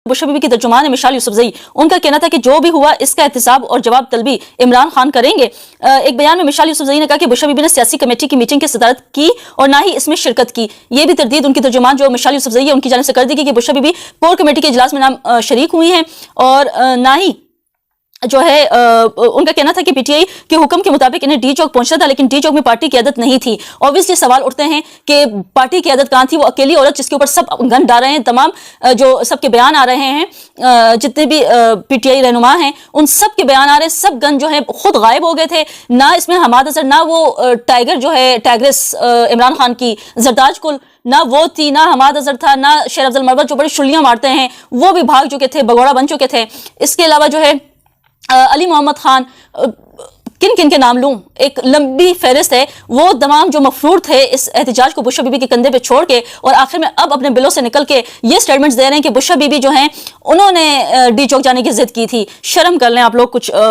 बुशरा बीबी की तर्जुमान है मिशाल यूसुफजई, उनका कहना था कि जो भी हुआ इसका एहतसाब और जवाब तलबी इमरान खान करेंगे। एक बयान में मिशाल यूसुफजई ने कहा कि बुशरा बीबी ने सियासी कमेटी की मीटिंग की सदारत की और ना ही इसमें शिरकत की। ये भी तरदीद उनकी तर्जुमान जो मिशाल यूसुफजई है उनकी जानिब से कर दी गई कि बुशरा बीबी कोर कमेटी के इजलास में ना शरीक हुई हैं और ना ही जो है उनका कहना था कि पीटीआई के हुक्म के मुताबिक इन्हें डी चौक पहुंचना था, लेकिन डी चौक में पार्टी की आदत नहीं थी। ऑब्वियसली सवाल उठते हैं कि पार्टी की आदत कहाँ थी? वो अकेली औरत जिसके ऊपर सब गन डाल रहे हैं, तमाम जो सबके बयान आ रहे हैं, जितने भी पीटीआई रहनुमा हैं उन सब के बयान आ रहे हैं, सब गन जो है खुद गायब हो गए थे। ना इसमें हमाद अजहर, ना वो टाइगर जो है टाइग्रेस इमरान खान की जरदाज कुल, ना वो थी, ना हमाद अजहर था, ना शेर अफजल मरवत जो बड़ी शुलियां मारते हैं वो भी भाग चुके थे, भगोड़ा बन चुके थे। इसके अलावा जो है अली मोहम्मद खान, किन किन के नाम लूं, एक लंबी फहरिस्त है, वो तमाम जो मफरूर थे इस एहतजाज को बुशरा बीबी के कंधे पे छोड़ के और आखिर में अब अपने बिलों से निकल के ये स्टेटमेंट्स दे रहे हैं कि बुशरा बीबी जो हैं उन्होंने डी चौक जाने की जिद की थी। शर्म कर लें आप लोग कुछ